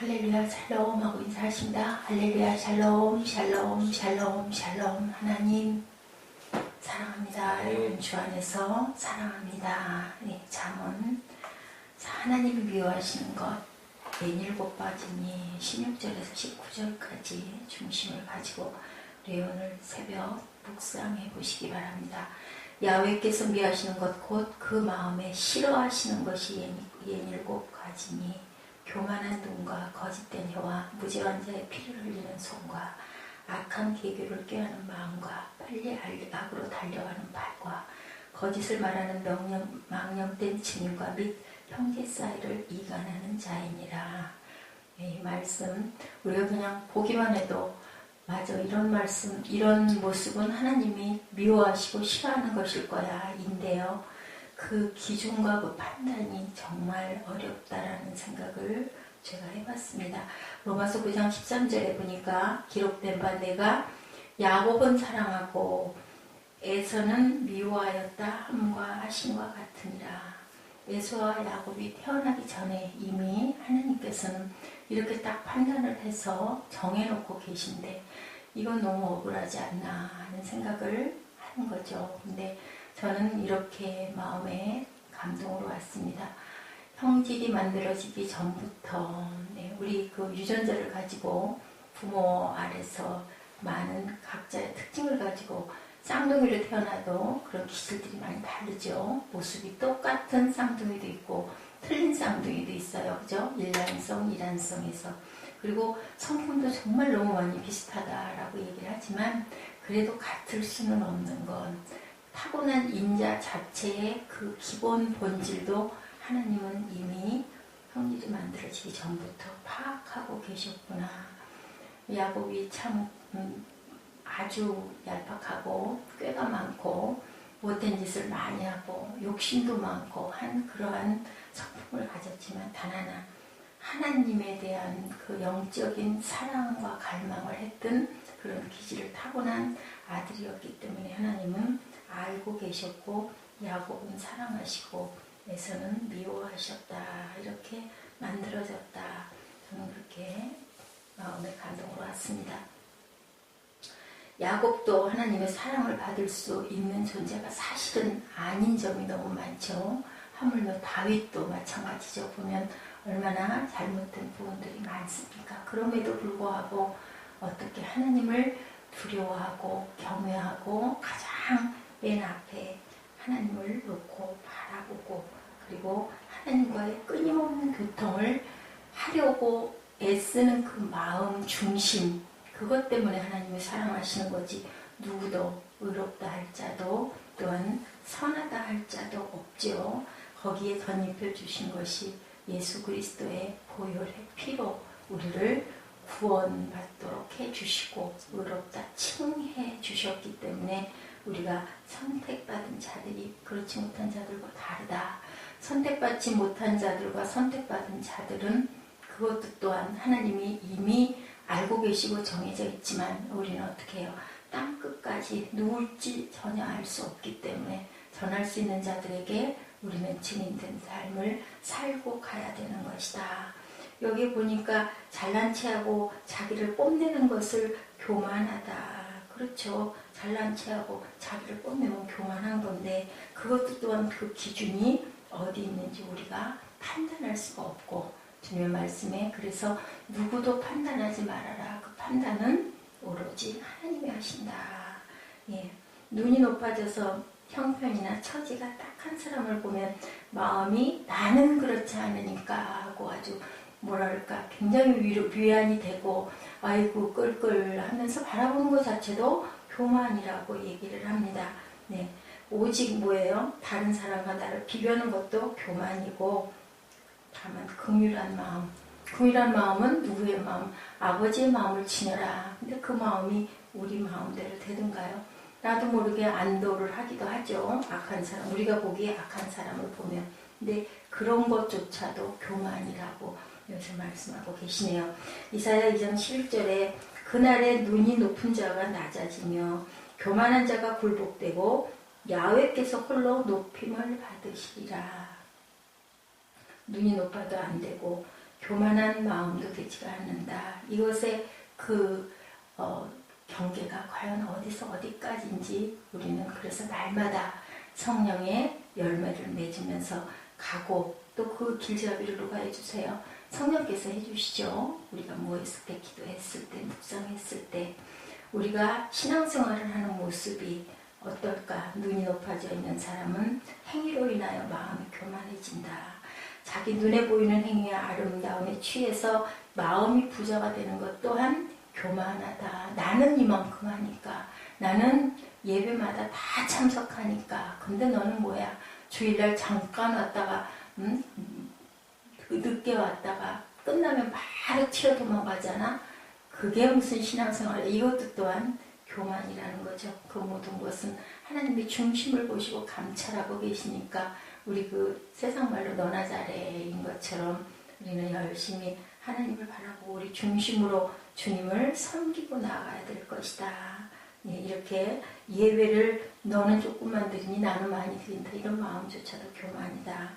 할렐루야 샬롬 하고 인사하십니다. 할렐루야 샬롬 샬롬 샬롬 샬롬. 하나님 사랑합니다. 여러분 주 안에서 사랑합니다. 잠언 하나님이 미워하시는 것 웬일곱 빠지니 16절에서 19절까지 중심을 가지고 우리 오늘 새벽 묵상해 보시기 바랍니다. 야훼께서 미워하시는 것 곧 그 마음에 싫어하시는 것이 웬일곱 가지니 교만한 눈과 거짓된 혀와 무죄한 자의 피를 흘리는 손과 악한 계교를 꾀하는 마음과 빨리 악으로 달려가는 발과 거짓을 말하는 망령된 증인과 및 형제 사이를 이간하는 자이니라. 이 말씀 우리가 그냥 보기만 해도 맞아, 이런 말씀, 이런 모습은 하나님이 미워하시고 싫어하는 것일 거야 인데요, 그 기준과 그 판단이 정말 어렵다라는 생각을 제가 해봤습니다. 로마서 9장 13절에 보니까 기록된 바 내가 야곱은 사랑하고 에서는 미워하였다 함과 하심과 같으니라. 에서와 야곱이 태어나기 전에 이미 하나님께서는 이렇게 딱 판단을 해서 정해놓고 계신데 이건 너무 억울하지 않나 하는 생각을 하는 거죠. 근데 저는 이렇게 마음에 감동으로 왔습니다. 형질이 만들어지기 전부터 우리 그 유전자를 가지고 부모 아래서 많은 각자의 특징을 가지고 쌍둥이로 태어나도 그런 기질들이 많이 다르죠. 모습이 똑같은 쌍둥이도 있고 틀린 쌍둥이도 있어요. 그죠? 일란성, 이란성에서. 그리고 성품도 정말 너무 많이 비슷하다라고 얘기를 하지만 그래도 같을 수는 없는 건 타고난 인자 자체의 그 기본 본질도 하나님은 이미 형질이 만들어지기 전부터 파악하고 계셨구나. 야곱이 참 아주 얄팍하고 꾀가 많고 못된 짓을 많이 하고 욕심도 많고 한 그러한 성품을 가졌지만 단 하나 하나님에 대한 그 영적인 사랑과 갈망을 했던 그런 기질을 타고난 아들이었기 때문에 하나님은 알고 계셨고 야곱은 사랑하시고 에서는 미워하셨다. 이렇게 만들어졌다. 저는 그렇게 마음의 감동으로 왔습니다. 야곱도 하나님의 사랑을 받을 수 있는 존재가 사실은 아닌 점이 너무 많죠. 하물며 다윗도 마찬가지죠. 보면 얼마나 잘못된 부분들이 많습니까? 그럼에도 불구하고 어떻게 하나님을 두려워하고 경외하고 가장 맨 앞에 하나님을 놓고 바라보고 그리고 하나님과의 끊임없는 교통을 하려고 애쓰는 그 마음 중심, 그것 때문에 하나님을 사랑하시는 거지 누구도 의롭다 할 자도 또한 선하다 할 자도 없죠. 거기에 덧입혀 주신 것이 예수 그리스도의 보혈의 피로 우리를 구원받도록 해주시고 의롭다 칭해 주셨기 때문에 우리가 선택받은 자들이 그렇지 못한 자들과 다르다. 선택받지 못한 자들과 선택받은 자들은 그것도 또한 하나님이 이미 알고 계시고 정해져 있지만 우리는 어떻게 해요? 땅끝까지 누굴지 전혀 알 수 없기 때문에 전할 수 있는 자들에게 우리는 증인된 삶을 살고 가야 되는 것이다. 여기 보니까 잘난 체하고 자기를 뽐내는 것을 교만하다. 그렇죠. 잘난 체하고 자기를 뽐내면 교만한 건데 그것도 또한 그 기준이 어디 있는지 우리가 판단할 수가 없고 주님의 말씀에 그래서 누구도 판단하지 말아라. 그 판단은 오로지 하나님이 하신다. 눈이 높아져서 형편이나 처지가 딱한 사람을 보면 마음이 나는 그렇지 않으니까 하고 아주 뭐랄까 굉장히 위안이 되고 아이고 끌끌 하면서 바라보는 것 자체도 교만이라고 얘기를 합니다. 오직 뭐예요? 다른 사람과 나를 비교하는 것도 교만이고 다만 긍휼한 마음. 긍휼한 마음은 누구의 마음? 아버지의 마음을 지녀라. 근데 그 마음이 우리 마음대로 되던가요? 나도 모르게 안도를 하기도 하죠. 악한 사람, 우리가 보기에 악한 사람을 보면. 근데 그런 것조차도 교만이라고 여기서 말씀하고 계시네요. 이사야 2장 11절에 그날에 눈이 높은 자가 낮아지며 교만한 자가 굴복되고 야훼께서 홀로 높임을 받으시리라. 눈이 높아도 안 되고 교만한 마음도 되지가 않는다. 이것의 그 경계가 과연 어디서 어디까지인지 우리는 그래서 날마다 성령의 열매를 맺으면서 가고, 또 그 길잡이를 누가 해주세요? 성령께서 해주시죠. 우리가 모였을 때, 기도했을 때, 묵상했을 때 우리가 신앙생활을 하는 모습이 어떨까? 눈이 높아져 있는 사람은 행위로 인하여 마음이 교만해진다. 자기 눈에 보이는 행위와 아름다움에 취해서 마음이 부자가 되는 것 또한 교만하다. 나는 이만큼 하니까, 나는 예배마다 다 참석하니까, 근데 너는 뭐야? 주일날 잠깐 왔다가 늦게 왔다가 끝나면 바로 튀어 도망가잖아. 그게 무슨 신앙생활이야. 이것도 또한 교만이라는 거죠. 그 모든 것은 하나님의 중심을 보시고 감찰하고 계시니까 우리 그 세상 말로 너나 잘해인 것처럼 우리는 열심히 하나님을 바라고 우리 중심으로 주님을 섬기고 나아가야 될 것이다. 예, 이렇게 예배를 너는 조금만 드리니 나는 많이 드린다. 이런 마음조차도 교만이다.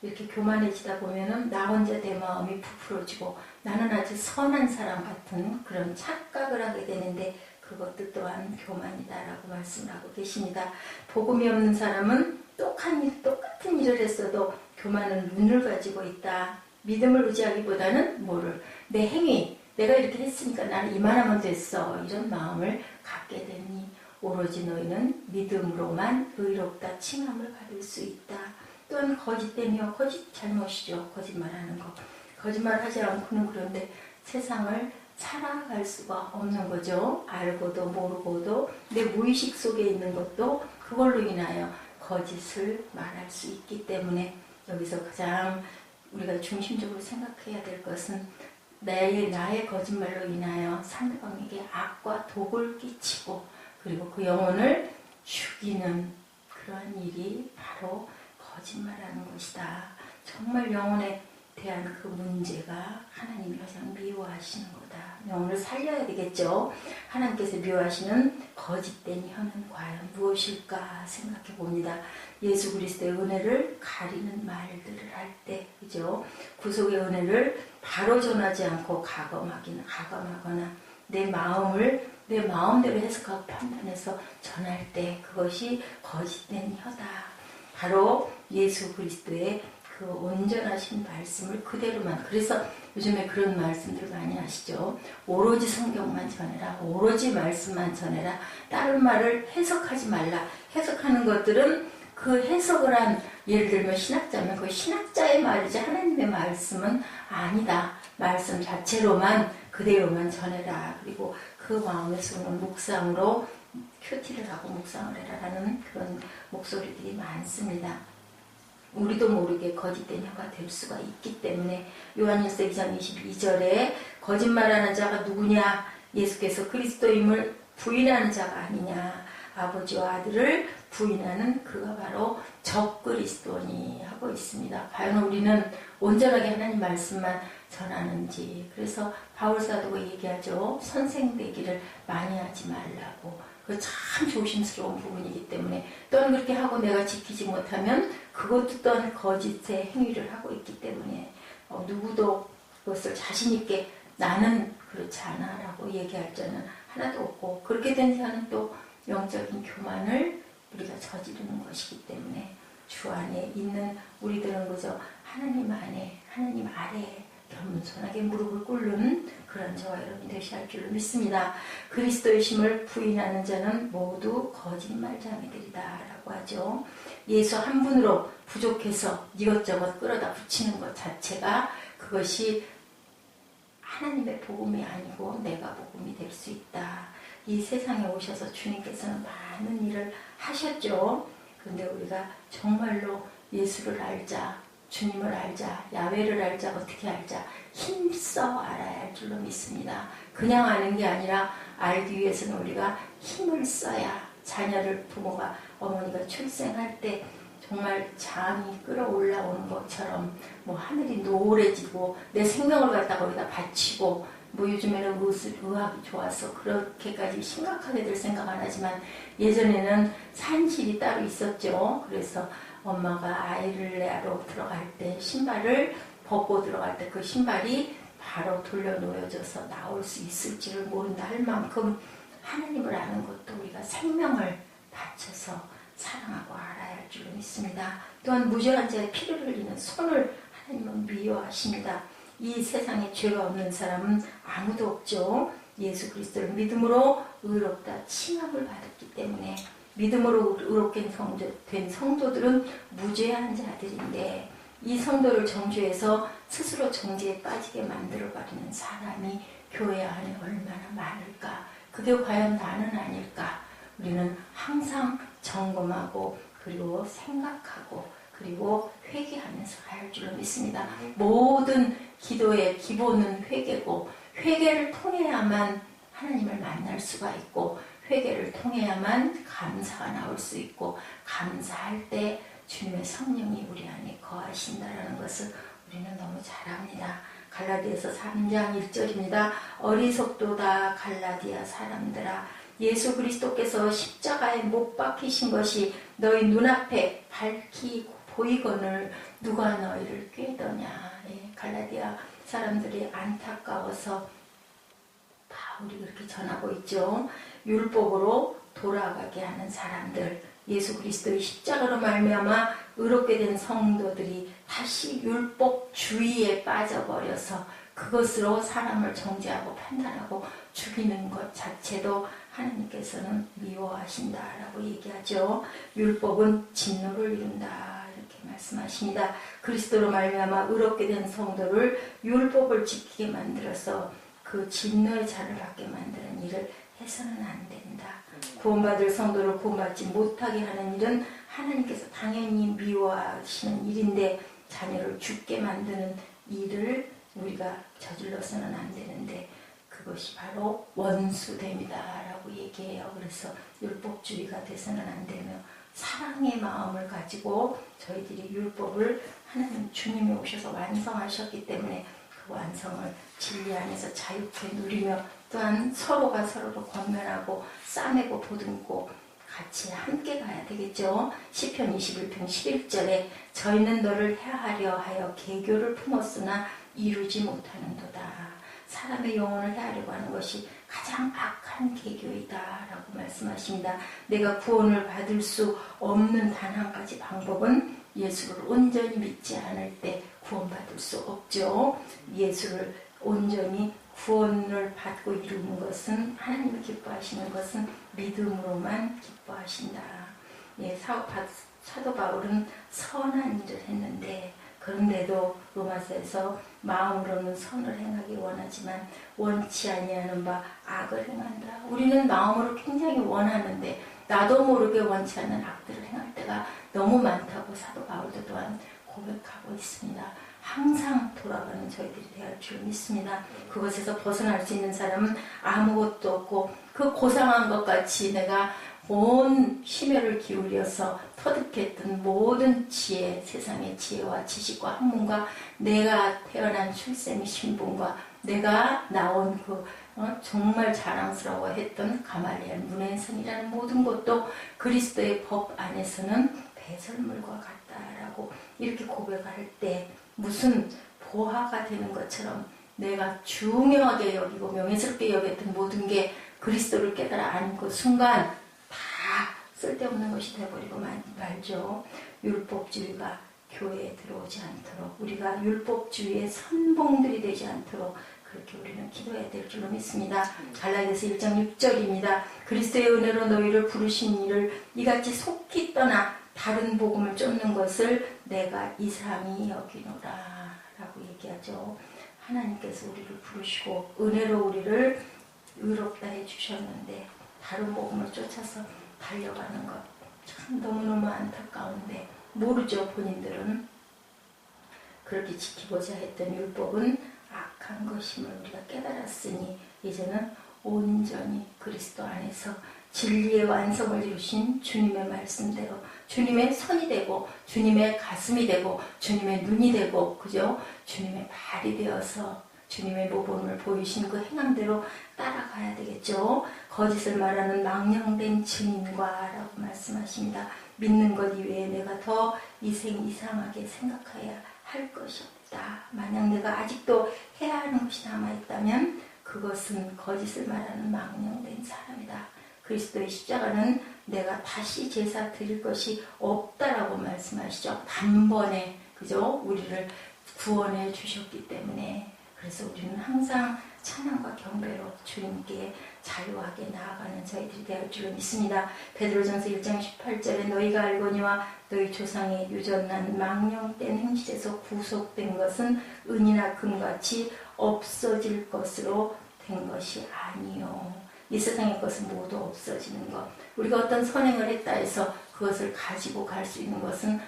이렇게 교만해지다 보면은 나 혼자 내 마음이 부풀어지고 나는 아주 선한 사람 같은 그런 착각을 하게 되는데, 그것도 또한 교만이다라고 말씀을 하고 계십니다. 복음이 없는 사람은 똑같은 일을 했어도 교만은 눈을 가지고 있다. 믿음을 의지하기보다는 뭐를? 내 행위, 내가 이렇게 했으니까 나는 이만하면 됐어. 이런 마음을 갖게 되니 오로지 너희는 믿음으로만 의롭다 칭함을 받을 수 있다. 또한 거짓되며, 거짓 잘못이죠. 거짓말하는 거. 거짓말하지 않고는 그런데 세상을 살아갈 수가 없는 거죠. 알고도 모르고도 내 무의식 속에 있는 것도 그걸로 인하여 거짓을 말할 수 있기 때문에, 여기서 가장 우리가 중심적으로 생각해야 될 것은 나의 거짓말로 인하여 상대방에게 악과 독을 끼치고 그리고 그 영혼을 죽이는 그러한 일이 바로 거짓말하는 것이다. 정말 영혼에 대한 그 문제가 하나님이 가장 미워하시는 거다. 영혼을 살려야 되겠죠. 하나님께서 미워하시는 거짓된 혀는 과연 무엇일까 생각해 봅니다. 예수 그리스도의 은혜를 가리는 말들을 할 때, 그죠? 구속의 은혜를 바로 전하지 않고 가감하거나 내 마음을 내 마음대로 해석하고 판단해서 전할 때 그것이 거짓된 혀다. 바로 예수 그리스도의 그 온전하신 말씀을 그대로만, 그래서 요즘에 그런 말씀들 많이 하시죠. 오로지 성경만 전해라. 오로지 말씀만 전해라. 다른 말을 해석하지 말라. 해석하는 것들은 그 해석을 한, 예를 들면 신학자면 그 신학자의 말이지 하나님의 말씀은 아니다. 말씀 자체로만 그대로만 전해라. 그리고 그 마음에서 오는 묵상으로 큐티를 하고 묵상을 해라라는 그런 목소리들이 많습니다. 우리도 모르게 거짓된 혀가 될 수가 있기 때문에 요한일서 2장 22절에 거짓말하는 자가 누구냐? 예수께서 그리스도임을 부인하는 자가 아니냐? 아버지와 아들을 부인하는 그가 바로 적그리스도니 하고 있습니다. 과연 우리는 온전하게 하나님 말씀만 전하는지. 그래서 바울사도가 얘기하죠. 선생되기를 많이 하지 말라고. 그 참 조심스러운 부분이기 때문에, 또한 그렇게 하고 내가 지키지 못하면 그것도 또한 거짓의 행위를 하고 있기 때문에 누구도 그것을 자신 있게 나는 그렇지 않아 라고 얘기할 자는 하나도 없고, 그렇게 된 자는 또 영적인 교만을 우리가 저지르는 것이기 때문에 주 안에 있는 우리들은 그저 하나님 안에, 하나님 아래에 겸손하게 무릎을 꿇는 그런 저와 여러분이 되셔야 할 줄로 믿습니다. 그리스도의 심을 부인하는 자는 모두 거짓말장이들이다 라고 하죠. 예수 한 분으로 부족해서 이것저것 끌어다 붙이는 것 자체가 그것이 하나님의 복음이 아니고 내가 복음이 될 수 있다. 이 세상에 오셔서 주님께서는 많은 일을 하셨죠. 그런데 우리가 정말로 예수를 알자, 주님을 알자, 야훼를 알자, 어떻게 알자, 힘써 알아야 할 줄로 믿습니다. 그냥 아는 게 아니라 알기 위해서는 우리가 힘을 써야, 자녀를 부모가, 어머니가 출생할 때 정말 장이 끌어올라오는 것처럼 뭐 하늘이 노을해지고 내 생명을 갖다가 거기다 바치고, 뭐 요즘에는 의학이 좋아서 그렇게까지 심각하게 될 생각 안 하지만 예전에는 산실이 따로 있었죠. 그래서 엄마가 아이를 낳으러 들어갈 때 신발을 벗고 들어갈 때 그 신발이 바로 돌려놓여져서 나올 수 있을지를 모른다 할 만큼 하나님을 아는 것도 우리가 생명을 바쳐서 사랑하고 알아야 할 줄로 믿습니다. 또한 무죄한 자의 피를 흘리는 손을 하나님은 미워하십니다. 이 세상에 죄가 없는 사람은 아무도 없죠. 예수 그리스도를 믿음으로 의롭다 칭함을 받았기 때문에 믿음으로 의롭게 된 성도들은 무죄한 자들인데 이 성도를 정죄해서 스스로 정죄에 빠지게 만들어버리는 사람이 교회 안에 얼마나 많을까. 그게 과연 나는 아닐까. 우리는 항상 점검하고 그리고 생각하고 그리고 회개하면서 갈 줄로 믿습니다. 모든 기도의 기본은 회개고 회개를 통해야만 하나님을 만날 수가 있고 회개를 통해야만 감사가 나올 수 있고 감사할 때 주님의 성령이 우리 안에 거하신다라는 것을 우리는 너무 잘 압니다. 갈라디아서 3장 1절입니다. 어리석도다 갈라디아 사람들아 예수 그리스도께서 십자가에 못 박히신 것이 너희 눈앞에 밝히 보이거늘 누가 너희를 꾀더냐. 예, 갈라디아 사람들이 안타까워서 바울이 그렇게 전하고 있죠. 율법으로 돌아가게 하는 사람들, 예수 그리스도의 십자가로 말미암아 의롭게 된 성도들이 다시 율법주의에 빠져버려서 그것으로 사람을 정죄하고 판단하고 죽이는 것 자체도 하나님께서는 미워하신다라고 얘기하죠. 율법은 진노를 이룬다 이렇게 말씀하십니다. 그리스도로 말미암아 의롭게 된 성도를 율법을 지키게 만들어서 그 진노의 잔을 받게 만드는 일을 해서는 안 된다. 구원받을 성도를 구원받지 못하게 하는 일은 하나님께서 당연히 미워하시는 일인데 자녀를 죽게 만드는 일을 우리가 저질러서는 안 되는데 그것이 바로 원수됨이다 라고 얘기해요. 그래서 율법주의가 돼서는 안 되며 사랑의 마음을 가지고 저희들이 율법을 하나님 주님이 오셔서 완성하셨기 때문에 그 완성을 진리 안에서 자유케 누리며 또한 서로가 서로를 권면하고 싸매고 보듬고 같이 함께 가야 되겠죠. 시편 21편 11절에 저희는 너를 해하려 하여 계교를 품었으나 이루지 못하는도다. 사람의 영혼을 해하려고 하는 것이 가장 악한 계교이다 라고 말씀하십니다. 내가 구원을 받을 수 없는 단 한 가지 방법은 예수를 온전히 믿지 않을 때 구원받을 수 없죠. 예수를 온전히 구원을 받고 이루는 것은 하나님이 기뻐하시는 것은 믿음으로만 기뻐하신다. 예, 사도 바울은 선한 일을 했는데 그런데도 로마서에서 마음으로는 선을 행하기 원하지만 원치 아니하는 바 악을 행한다. 우리는 마음으로 굉장히 원하는데 나도 모르게 원치 않는 악들을 행할 때가 너무 많다고 사도 바울도 또한 고백하고 있습니다. 항상 돌아가는 저희들이 되어야 줄 믿습니다. 그것에서 벗어날 수 있는 사람은 아무것도 없고 그 고상한 것 같이 내가 온 심혈을 기울여서 터득했던 모든 지혜, 세상의 지혜와 지식과 학문과 내가 태어난 출생의 신분과 내가 나온 그 정말 자랑스러워했던 가말리엘 문해선이라는 모든 것도 그리스도의 법 안에서는 배설물과 같다라고 이렇게 고백할 때 무슨 보화가 되는 것처럼 내가 중요하게 여기고 명예스럽게 여겼던 모든 게 그리스도를 깨달아 아는 그 순간 다 쓸데없는 것이 되어버리고 말죠. 율법주의가 교회에 들어오지 않도록 우리가 율법주의의 선봉들이 되지 않도록 그렇게 우리는 기도해야 될 줄로 믿습니다. 갈라디아서 1장 6절입니다. 그리스도의 은혜로 너희를 부르신 이를 이같이 속히 떠나 다른 복음을 쫓는 것을 내가 이상히 여기노라 라고 얘기하죠. 하나님께서 우리를 부르시고 은혜로 우리를 의롭다 해주셨는데 다른 복음을 쫓아서 달려가는 것 참 너무너무 안타까운데 모르죠. 본인들은 그렇게 지키고자 했던 율법은 악한 것임을 우리가 깨달았으니 이제는 온전히 그리스도 안에서 진리의 완성을 이루신 주님의 말씀대로 주님의 손이 되고 주님의 가슴이 되고 주님의 눈이 되고 그죠? 주님의 발이 되어서 주님의 모범을 보이신 그 행함대로 따라가야 되겠죠. 거짓을 말하는 망령된 증인과 라고 말씀하십니다. 믿는 것 이외에 내가 더 이상하게 생각해야 할 것이 없다. 없다. 만약 내가 아직도 해야 하는 것이 남아있다면 그것은 거짓을 말하는 망령된 사람이다. 그리스도의 십자가는 내가 다시 제사 드릴 것이 없다라고 말씀하시죠. 단번에 그죠? 우리를 구원해 주셨기 때문에. 그래서 우리는 항상 찬양과 경배로 주님께 자유하게 나아가는 저희들이 되어 줄로 믿습니다. 베드로전서 1장 18절에 너희가 알거니와 너희 조상의 유전난 망령된 행실에서 구속된 것은 은이나 금같이 없어질 것으로 된 것이 아니요. 이 세상의 것은 모두 없어지는 것. 우리가 어떤 선행을 했다 해서 그것을 가지고 갈 수 있는 것은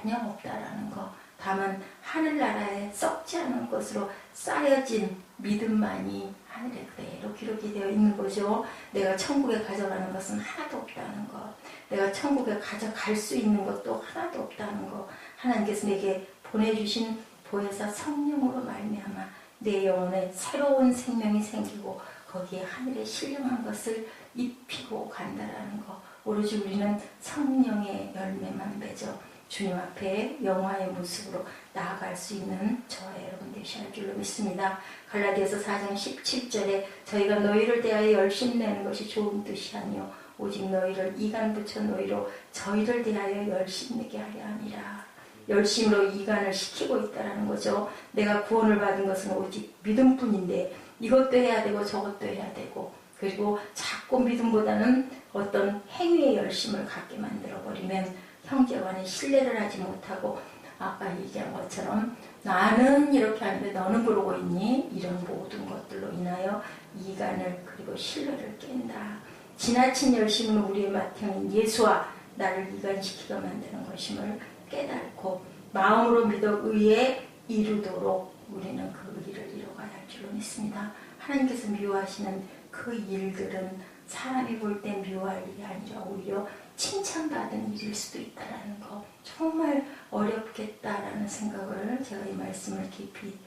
전혀 없다라는 것. 다만 하늘나라에 썩지 않은 것으로 쌓여진 믿음만이 하늘에 그대로 기록이 되어 있는 거죠. 내가 천국에 가져가는 것은 하나도 없다는 것. 내가 천국에 가져갈 수 있는 것도 하나도 없다는 것. 하나님께서 내게 보내주신 보혜사 성령으로 말미암아 내 영혼에 새로운 생명이 생기고 거기에 하늘에 신령한 것을 입히고 간다라는 것. 오로지 우리는 성령의 열매만 맺어 주님 앞에 영화의 모습으로 나아갈 수 있는 저와 여러분 되셔야 줄로 믿습니다. 갈라디아서 4장 17절에 저희가 너희를 대하여 열심내는 것이 좋은 뜻이 아니요 오직 너희를 이간 붙여 너희로 저희를 대하여 열심내게 하려 함이라. 열심으로 이간을 시키고 있다는 거죠. 내가 구원을 받은 것은 오직 믿음뿐인데 이것도 해야 되고 저것도 해야 되고 그리고 자꾸 믿음보다는 어떤 행위의 열심을 갖게 만들어버리면 형제간에 신뢰를 하지 못하고 아까 얘기한 것처럼 나는 이렇게 하는데 너는 그러고 있니? 이런 모든 것들로 인하여 이간을 그리고 신뢰를 깬다. 지나친 열심은 우리의 맏형인 예수와 나를 이간시키게 만드는 것임을 깨닫고 마음으로 믿어 의에 이루도록 우리는 그 의를 이뤄가야 할 줄로 믿습니다. 하나님께서 미워하시는 그 일들은 사람이 볼 때 미워할 일이 아니라 오히려 칭찬받은 일일 수도 있다는 거. 정말 어렵겠다라는 생각을 제가 이 말씀을 깊이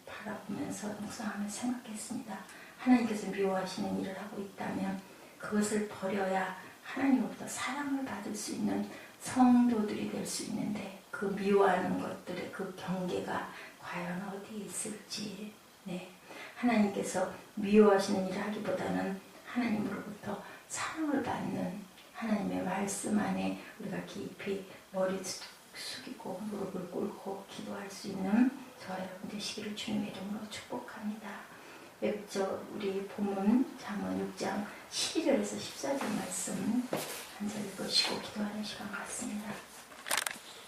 바라보면서 묵상하면서 생각했습니다. 하나님께서 미워하시는 일을 하고 있다면 그것을 버려야 하나님으로부터 사랑을 받을 수 있는 성도들이 될 수 있는데 그 미워하는 것들의 그 경계가 과연 어디에 있을지. 네. 하나님께서 미워하시는 일을 하기보다는 하나님으로부터 사랑을 받는 하나님의 말씀 안에 우리가 깊이 머리 숙이고 무릎을 꿇고 기도할 수 있는 저와 여러분 되시기를 주님의 이름으로 축복합니다. 우리 본문 잠언 6장 11절에서 14절 말씀 한 절 읽으시고 기도하는 시간 같습니다.